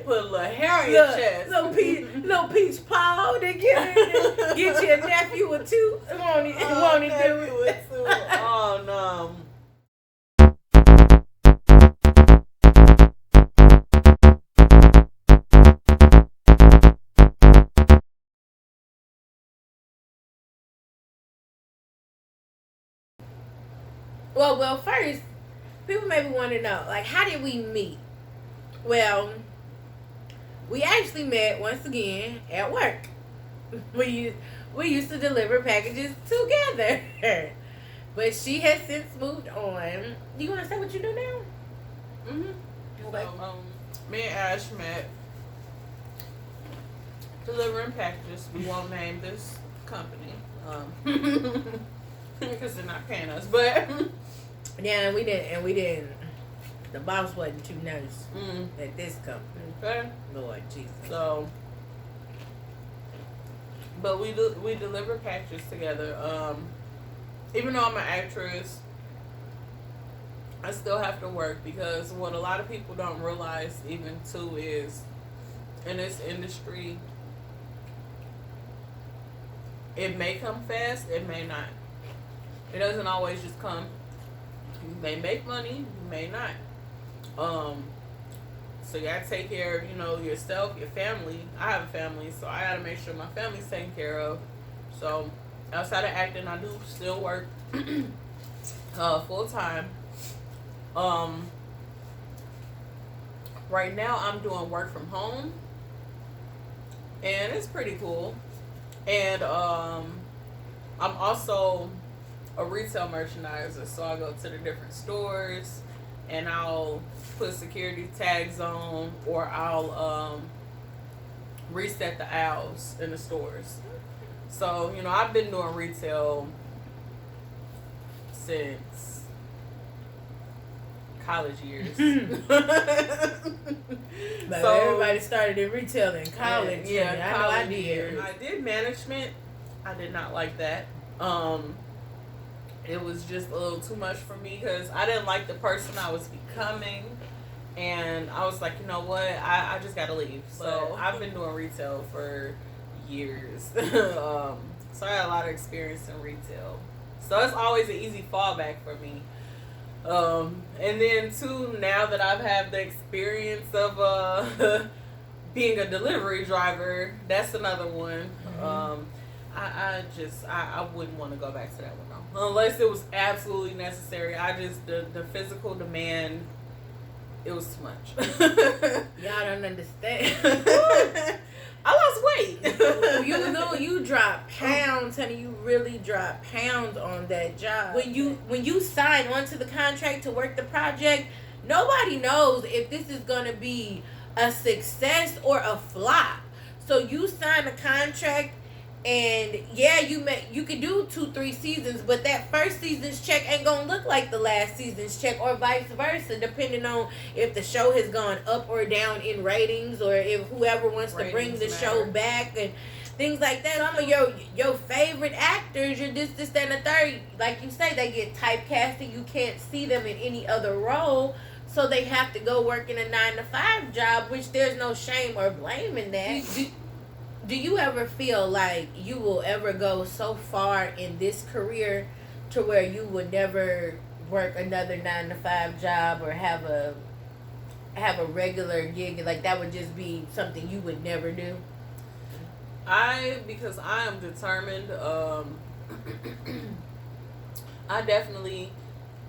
Put a little hair on your chest. Little peach paw to get your nephew a tooth. Won't he do it? Oh, no. Well, first, people maybe want to know, like, how did we meet? Well, we actually met once again at work. We used to deliver packages together. But she has since moved on. Do you want to say what you do now? Mm-hmm. So, me and Ash met delivering packages. We won't name this company because they're not paying us. But yeah, we didn't. The boss wasn't too nice at this company. Okay. Lord Jesus. So, but we deliver packages together. Even though I'm an actress, I still have to work because what a lot of people don't realize even too is in this industry, it may come fast, it may not. It doesn't always just come. You may make money, you may not. So you gotta take care of, yourself, your family. I have a family, so I gotta make sure my family's taken care of. So outside of acting, I do still work full time. Right now I'm doing work from home, and it's pretty cool. And I'm also a retail merchandiser, so I go to the different stores and I'll put security tags on, or I'll reset the aisles in the stores. So, I've been doing retail since college years. So everybody started in retail in college. Yeah, I know I did. did. I did management. I did not like that. It was just a little too much for me because I didn't like the person I was becoming. And I was like, you know what? I just got to leave. So I've been doing retail for years. So I had a lot of experience in retail. So it's always an easy fallback for me. And then too, now that I've had the experience of being a delivery driver, that's another one. I wouldn't want to go back to that one though, unless it was absolutely necessary. The physical demand, it was too much. Y'all don't understand. I lost weight. You drop pounds, honey. You really drop pounds on that job. When you sign onto the contract to work the project, nobody knows if this is gonna be a success or a flop. So you sign a contract, and yeah, you could do 2-3 seasons, but that first season's check ain't gonna look like the last season's check, or vice versa, depending on if the show has gone up or down in ratings, or if whoever wants to bring the show back and things like that. Some of your favorite actors, you're this, that, and the third. Like you say, they get typecasted. You can't see them in any other role, so they have to go work in a 9-to-5 job, which there's no shame or blame in that. Do you ever feel like you will ever go so far in this career to where you would never work another 9-to-5 job or have a regular gig? Like that would just be something you would never do? Because I am determined, I definitely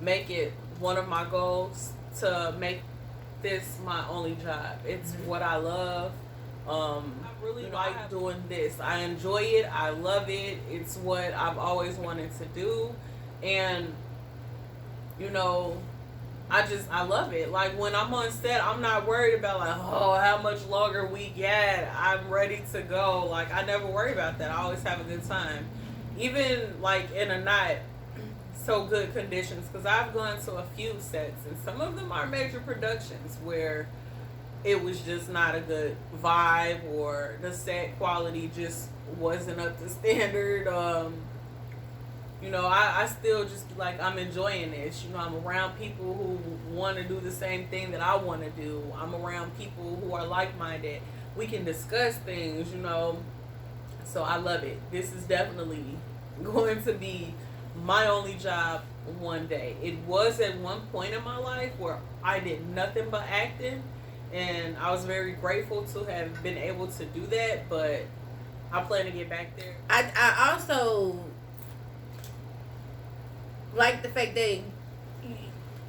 make it one of my goals to make this my only job. It's what I love. I really like doing this. I enjoy it. I love it. It's what I've always wanted to do. And, I love it. Like when I'm on set, I'm not worried about like, oh, how much longer we get. I'm ready to go. Like I never worry about that. I always have a good time. Even like in a not so good conditions, because I've gone to a few sets and some of them are major productions where it was just not a good vibe, or the set quality just wasn't up to standard. You know, I still just be like, I'm enjoying this. You know, I'm around people who want to do the same thing that I want to do. I'm around people who are like minded. We can discuss things, you know. So I love it. This is definitely going to be my only job one day. It was at one point in my life where I did nothing but acting, and I was very grateful to have been able to do that, but I plan to get back there. I also like the fact that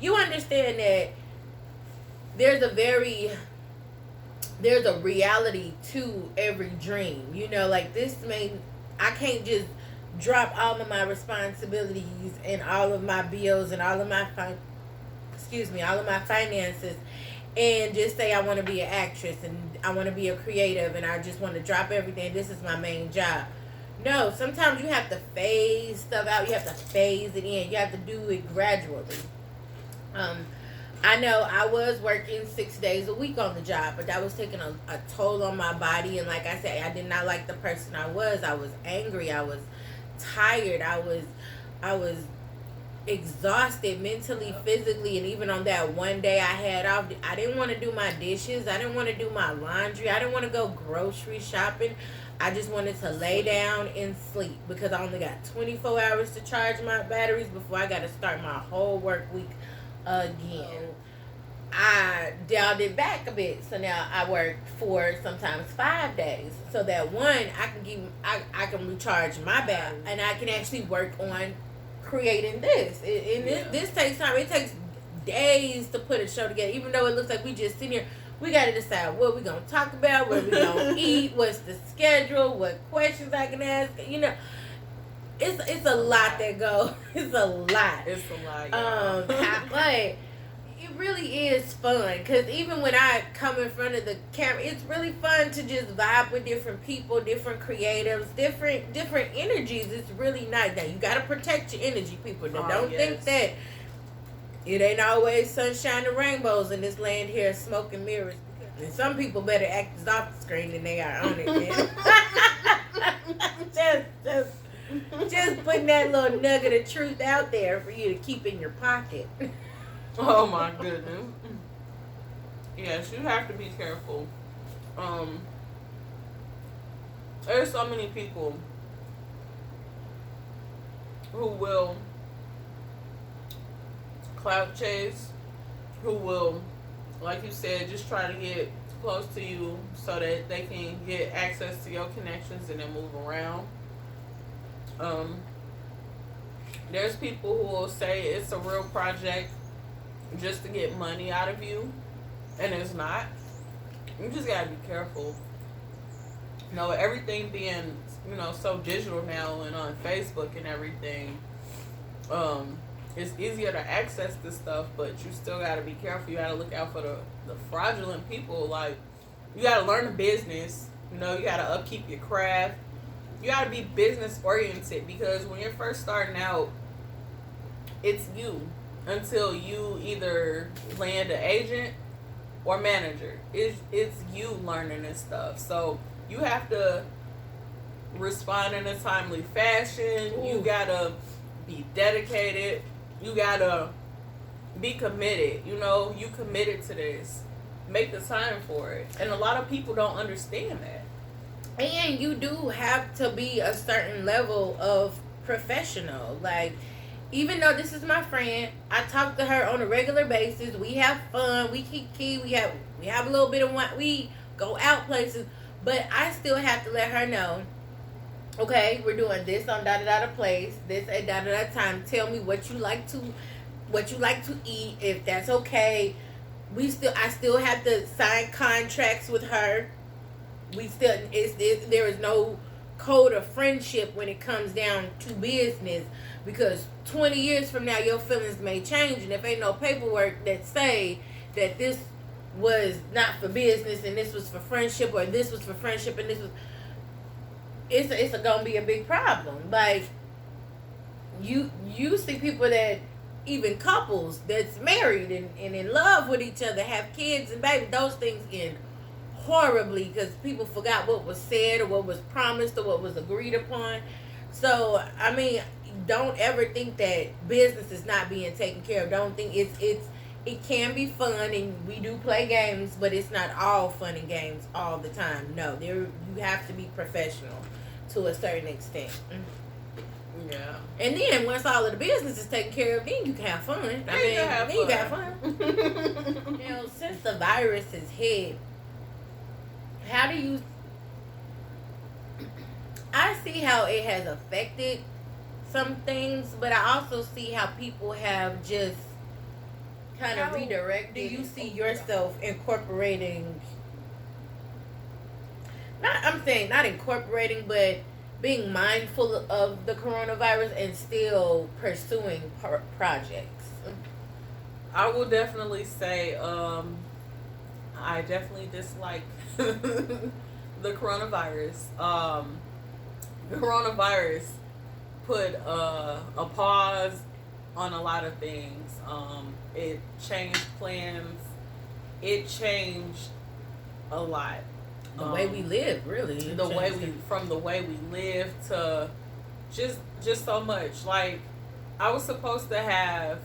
you understand that there's a reality to every dream. You know, like I can't just drop all of my responsibilities and all of my bills and all of my finances and just say I want to be an actress and I want to be a creative and I just want to drop everything. This is my main job. No, sometimes you have to phase stuff out. You have to phase it in. You have to do it gradually. I know I was working 6 days a week on the job, but that was taking a toll on my body. And like I said, I did not like the person I was. I was angry. I was tired. I was exhausted mentally, physically, and even on that one day I had off, I didn't want to do my dishes. I didn't want to do my laundry. I didn't want to go grocery shopping. I just wanted to lay down and sleep because I only got 24 hours to charge my batteries before I got to start my whole work week again. I dialed it back a bit, so now I work 4, sometimes 5 days, so that one I can recharge my battery and I can actually work on creating this. This takes time. It takes days to put a show together. Even though it looks like we just sitting here, we got to decide what we're gonna talk about, what we're gonna eat, what's the schedule, what questions I can ask. You know, it's a lot that goes. It's a lot. It's a lot. But it really is fun because even when I come in front of the camera, it's really fun to just vibe with different people, different creatives, different energies. It's really nice. Now you gotta protect your energy, people. Now, don't think that it ain't always sunshine and rainbows in this land here, smoke and mirrors. And some people better act as off the screen than they are on it, man. just putting that little nugget of truth out there for you to keep in your pocket. Oh my goodness. Yes, you have to be careful. There's so many people who will clout chase, who will, like you said, just try to get close to you so that they can get access to your connections and then move around. There's people who will say it's a real project just to get money out of you, and it's not. You just gotta be careful. You know, everything being, you know, so digital now and on Facebook and everything, it's easier to access this stuff, but you still gotta be careful. You gotta look out for the fraudulent people. Like, you gotta learn the business. You know, you gotta upkeep your craft. You gotta be business oriented, because when you're first starting out, it's you until you either land an agent or manager. It's you learning this stuff. So you have to respond in a timely fashion. Ooh. You gotta be dedicated. You gotta be committed. You know, you committed to this. Make the time for it. And a lot of people don't understand that. And you do have to be a certain level of professional. Like, even though this is my friend, I talk to her on a regular basis. We have fun. We kiki. We have a little bit of wine. We go out places. But I still have to let her know, okay, we're doing this on da-da-da place, this at da-da-da time. Tell me what you like to eat, if that's okay. I still have to sign contracts with her. There is no code of friendship when it comes down to business, because 20 years from now your feelings may change, and if ain't no paperwork that say that this was not for business and this was for friendship, or this was for friendship and this was, it's gonna be a big problem. Like, you see people that, even couples that's married and in love with each other, have kids and baby, those things end horribly because people forgot what was said or what was promised or what was agreed upon. So, I mean, don't ever think that business is not being taken care of. Don't think it can be fun, and we do play games, but it's not all fun and games all the time. No, you have to be professional to a certain extent. Yeah. And then once all of the business is taken care of, then you can have fun. You can have fun. You know, since the virus is hit, how do you? I see how it has affected some things, but I also see how people have just kind of redirected. Do you see yourself incorporating? I'm saying not incorporating, but being mindful of the coronavirus and still pursuing projects. I will definitely say, I definitely dislike the coronavirus. The coronavirus put a pause on a lot of things. It changed plans. It changed a lot. The way we live, really. From the way we live to just so much. Like, I was supposed to have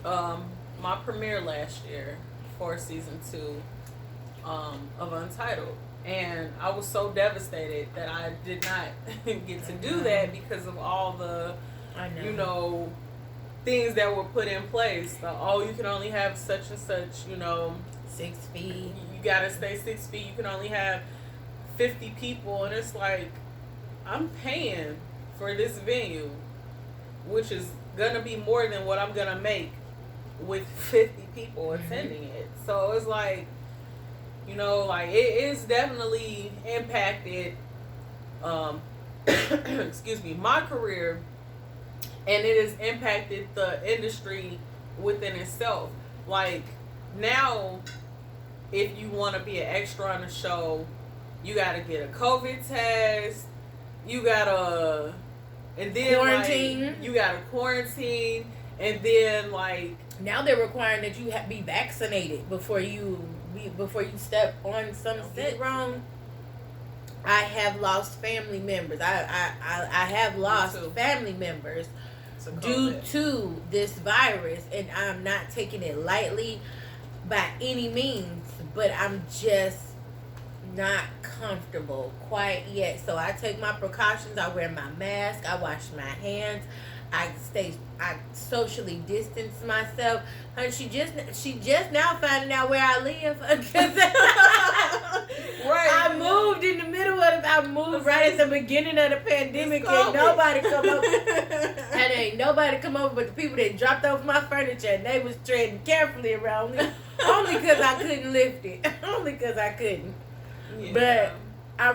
my premiere last year for season 2 of Untitled. And I was so devastated that I did not get to do that because of all the, things that were put in place. You can only have such and such, 6 feet. You gotta stay 6 feet. You can only have 50 people. And it's like, I'm paying for this venue, which is gonna be more than what I'm gonna make with 50 people attending it. So it's like, it is definitely impacted, excuse me, my career, and it has impacted the industry within itself. Like, now, if you want to be an extra on the show, you got to get a COVID test, you got to, and then quarantine. You got to quarantine, and then, now they're requiring that you be vaccinated before you step on some set. Wrong. I have lost family members. I have lost family members due to this virus, and I'm not taking it lightly by any means, but I'm just not comfortable quite yet. So I take my precautions. I wear my mask. I wash my hands. I socially distance myself. And she just now finding out where I live. Right. I moved in the middle of I moved right at the beginning of the pandemic, and nobody come over. And ain't nobody come over but the people that dropped off my furniture, and they was treading carefully around me. Only because I couldn't lift it. Only because I couldn't. Yeah. But I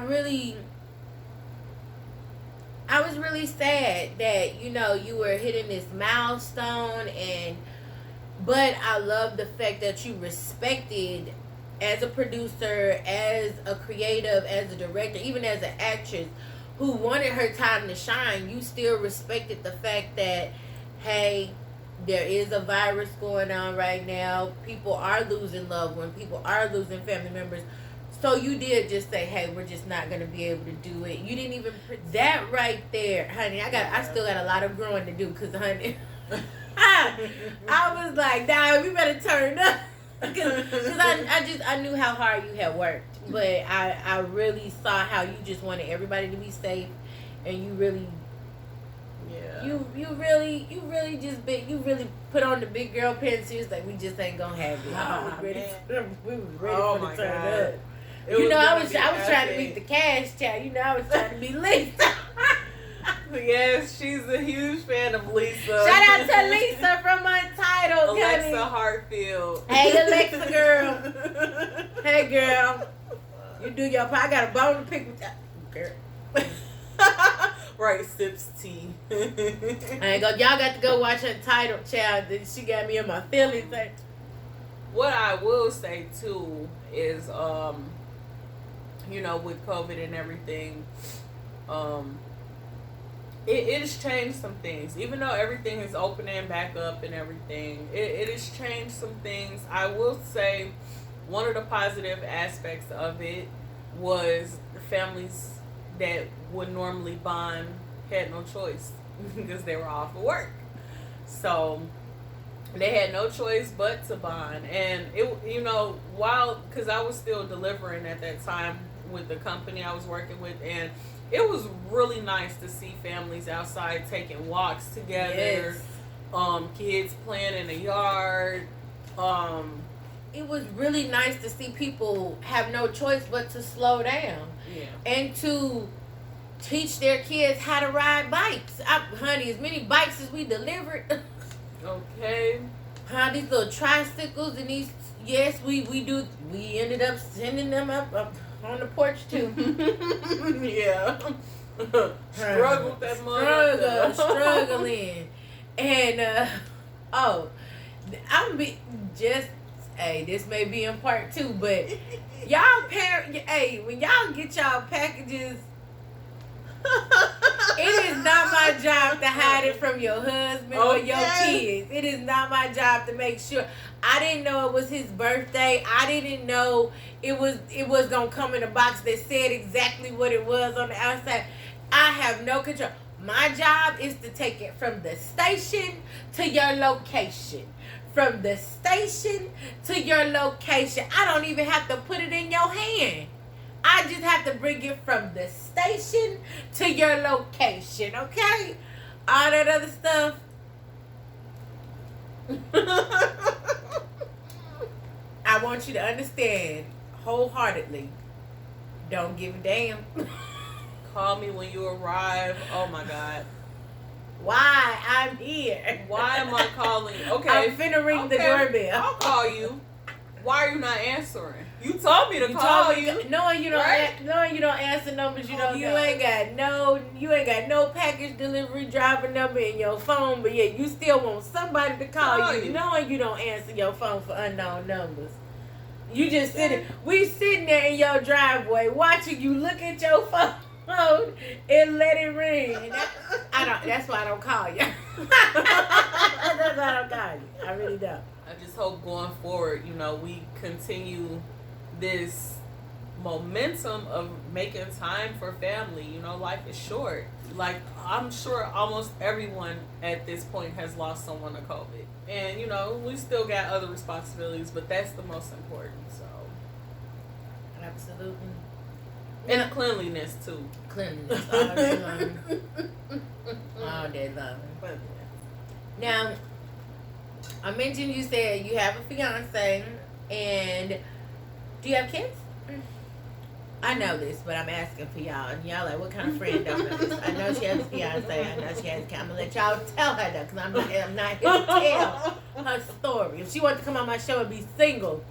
was really sad that, you were hitting this milestone, but I love the fact that you respected, as a producer, as a creative, as a director, even as an actress who wanted her time to shine, you still respected the fact that, hey, there is a virus going on right now. People are losing loved ones. People are losing family members. So you did just say, hey, we're just not going to be able to do it. You didn't even... That right there, honey, I still got a lot of growing to do, because, honey, I was like, nah, we better turn up. Because I knew how hard you had worked. But I really saw how you just wanted everybody to be safe. And you really... Yeah. You really put on the big girl pants. Like, we just ain't going to have it. We was ready for the turn up. I was trying to meet the cash child. I was trying to be Lisa. Yes, she's a huge fan of Lisa. Shout out to Lisa from Untitled. Alexa Hartfield. Hey, Alexa girl. Hey, girl. You do your part. I got a bone to pick with that. Girl. Right, sips tea. Y'all got to go watch Untitled, child. She got me in my feelings. What I will say, too, is, with COVID and everything, it has changed some things. Even though everything is opening back up and everything, it has changed some things. I will say one of the positive aspects of it was the families that would normally bond had no choice. because they were off of work. So they had no choice but to bond. And it, you know, while, because I was still delivering at that time with the company I was working with, and it was really nice to see families outside taking walks together. Yes. Kids playing in the yard. It was really nice to see people have no choice but to slow down. Yeah. And to teach their kids how to ride bikes. Honey, as many bikes as we delivered. Okay. These little tricycles and these, yes, we ended up sending them up on the porch too. Yeah. Struggle with that mother. Struggling. And, hey, this may be in part 2, but y'all when y'all get y'all packages, it is not my job to hide it from your husband or your kids. It is not my job to make sure. I didn't know it was his birthday. I didn't know it was gonna come in a box that said exactly what it was on the outside. I have no control. My job is to take it from the station to your location. From the station to your location. I don't even have to put it in your hand. I just have to bring it from the station to your location, okay? All that other stuff. I want you to understand wholeheartedly. Don't give a damn. Call me when you arrive. Oh my God. Why? I'm here. Why am I calling? Okay. I'm finna ring the doorbell. I'll call you. Why are you not answering? You told me to call you. Knowing you don't, right? Knowing you don't answer numbers you don't know. You ain't got no package delivery driver number in your phone, but yet you still want somebody to call you, knowing you don't answer your phone for unknown numbers. You just we sitting there in your driveway watching you look at your phone and let it ring. And that's why I don't call you. That's why I don't call you. I really don't. I just hope going forward, we continue this momentum of making time for family. Life is short. Like, I'm sure almost everyone at this point has lost someone to COVID. And, we still got other responsibilities, but that's the most important, so. Absolutely. And cleanliness, too. Cleanliness, all day long. All day long. But, now, I mentioned you said you have a fiance, and do you have kids? I know this, but I'm asking for y'all. And y'all like, what kind of friend don't know this? I know she has a fiance. I know she has a kid. I'm going to let y'all tell her that, because I'm not here to tell her story. If she wanted to come on my show and be single,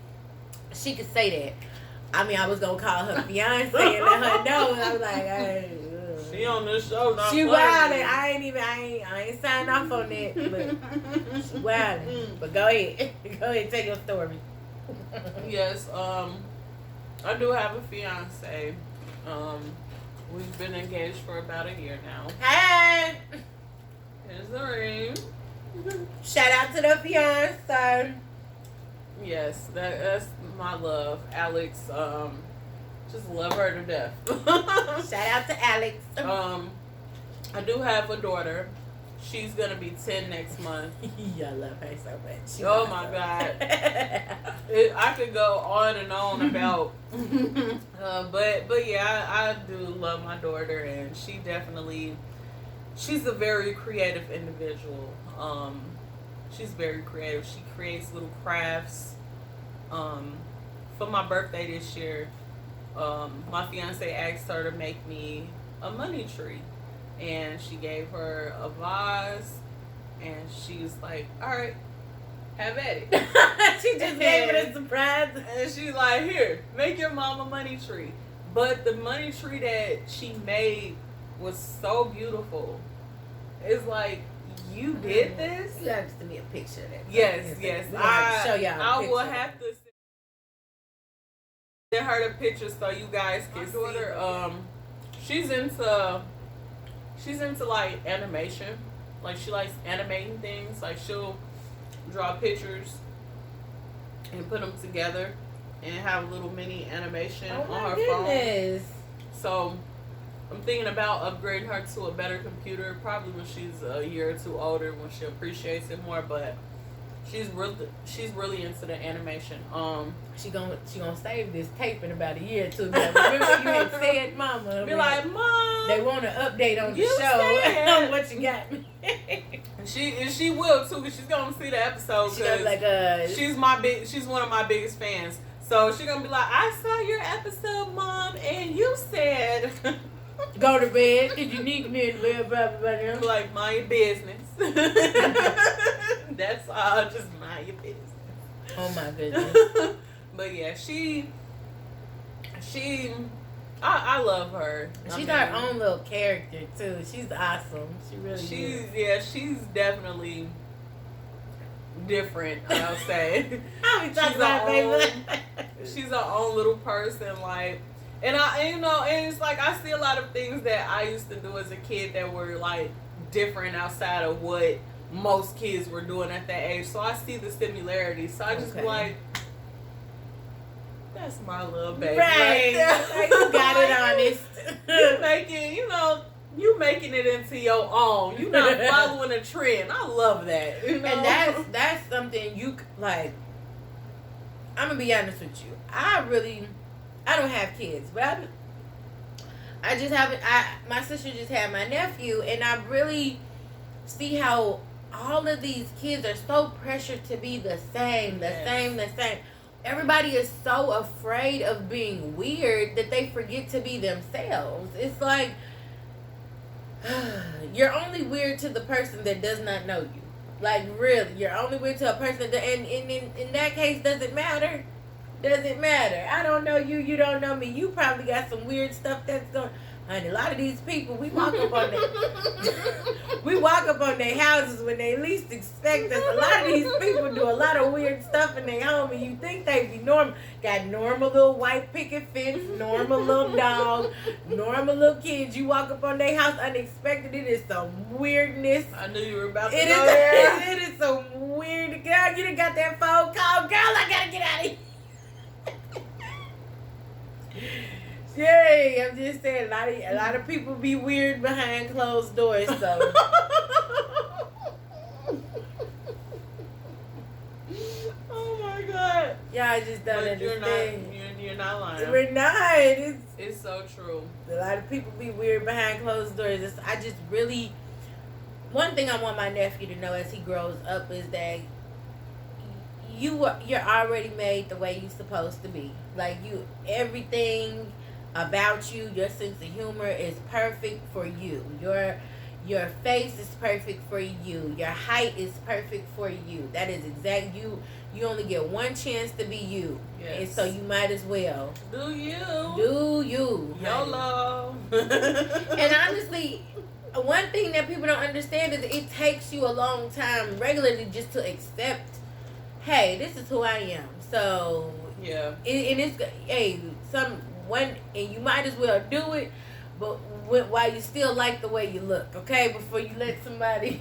she could say that. I mean, I was going to call her fiance and let her know. I was like, hey. She on this show, not she wildin'. I ain't signed off on that, but she wildin'. But go ahead. Go ahead, tell your story. Yes, I do have a fiance. We've been engaged for about a year now. Hey! Here's the ring. Shout out to the fiance. Yes, that's my love. Alex, just love her to death. Shout out to Alex. I do have a daughter. She's gonna be 10 next month. I love her so much. Oh my God. I could go on and on about, but yeah, I do love my daughter, and she's a very creative individual. She's very creative. She creates little crafts. For my birthday this year, my fiance asked her to make me a money tree. And she gave her a vase, and she was like, all right, have at it. She just gave it a surprise. And she's like, here, make your mom a money tree. But the money tree that she made was so beautiful. It's like, you did this? You have to send me a picture of that. Yes. I show y'all I will have to send her the picture so you guys can see her. She's into like animation. Like, she likes animating things. Like, she'll draw pictures and put them together and have a little mini animation on her phone. So I'm thinking about upgrading her to a better computer, probably when she's a year or two older, when she appreciates it more. But she's really into the animation. She gonna save this tape in about a year or two. Remember you had said, Mama, be like, Mom, they want an update on the show on what you got me. and she will too, because she's gonna see the episode. She gonna be like, she's one of my biggest fans. So she's gonna be like, I saw your episode, Mom, and you said go to bed. Did you need me in bed? Blah, blah, blah, blah. Like, mind your business. That's all. Just mind your business. Oh my goodness. But yeah, I love her. She's her own little character too. She's awesome. She really is. Yeah, she's definitely different, I'll say. She's her own little person, like, and it's like I see a lot of things that I used to do as a kid that were like different outside of what most kids were doing at that age. So I see the similarities. So I just be like, that's my little baby. Right. Like, you got it honest. You making it into your own. You're not following a trend. I love that. And that's something you like. I'm gonna be honest with you. I don't have kids, but my sister just had my nephew, and I really see how all of these kids are so pressured to be the same. Everybody is so afraid of being weird that they forget to be themselves. It's like, you're only weird to the person that does not know you. Like, really, you're only weird to a person that, and in that case, doesn't matter. Doesn't matter. I don't know you. You don't know me. You probably got some weird stuff that's going. Honey, a lot of these people, we walk up on their houses when they least expect us. A lot of these people do a lot of weird stuff in their home, and you think they be normal. Got normal little white picket fence, normal little dog, normal little kids. You walk up on their house unexpected. It is some weirdness. I knew you were about to go there. It is some weird. Girl, you done got that phone call. Girl, I gotta get out of here. Yay, I'm just saying, a lot of people be weird behind closed doors, so. Oh my God. Y'all just don't understand. You're not lying. We're not. It's so true. A lot of people be weird behind closed doors. One thing I want my nephew to know as he grows up is that you're already made the way you're supposed to be. Like, everything about you, your sense of humor is perfect for you. Your face is perfect for you. Your height is perfect for you. That is exact. You only get one chance to be you. Yes. And so you might as well. Do you. YOLO. And honestly, one thing that people don't understand is it takes you a long time regularly just to accept, hey, this is who I am. So yeah. And it's, hey, and you might as well do it, but while you still like the way you look, okay? Before you let somebody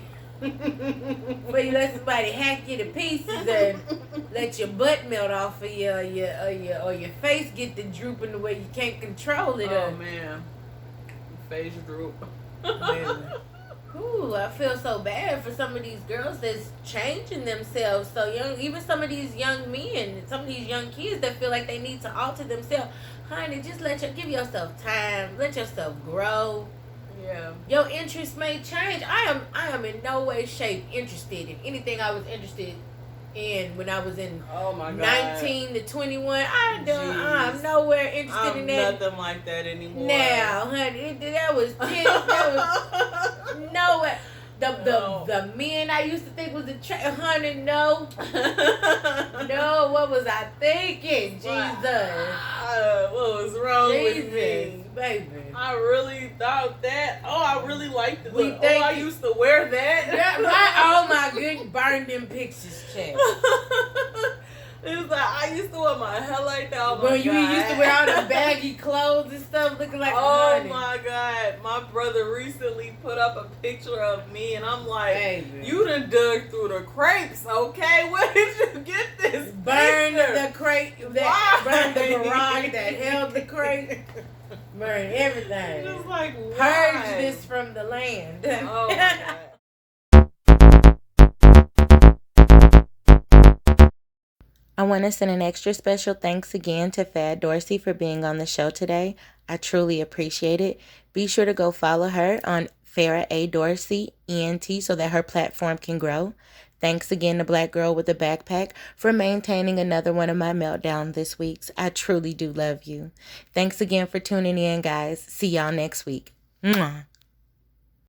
hack you to pieces and let your butt melt off of you, or your face get to drooping the way you can't control it. Oh man, face droop. Ooh, I feel so bad for some of these girls that's changing themselves so young. Even some of these young men, some of these young kids that feel like they need to alter themselves. Honey, just give yourself time. Let yourself grow. Yeah. Your interests may change. I am in no way, shape interested in anything I was interested in when I was in 19 to 21. I'm nowhere interested in that. Nothing like that anymore. Now, honey, that was nowhere. The men I used to think was honey, no. No, what was I thinking? Jesus. What was wrong with me? Baby. I really thought that. Oh, I really liked it. I used to wear that. Oh my goodness, burn them pictures, check. It's like I used to wear my hair like that. Oh my Bro, God. you used to wear all the baggy clothes and stuff, looking like oh honey. My God. My brother recently put up a picture of me, and I'm like, Baby. you done dug through the crepes, okay? Where did you get this? Burn picture? the crate, burn the garage that held the crate, burn everything. Just like, purge this from the land. Oh my God. I want to send an extra special thanks again to Fad Dorsey for being on the show today. I truly appreciate it. Be sure to go follow her on Farrah A. Dorsey, ENT, so that her platform can grow. Thanks again to Black Girl with a Backpack for maintaining another one of my meltdowns this week. I truly do love you. Thanks again for tuning in, guys. See y'all next week. Mwah.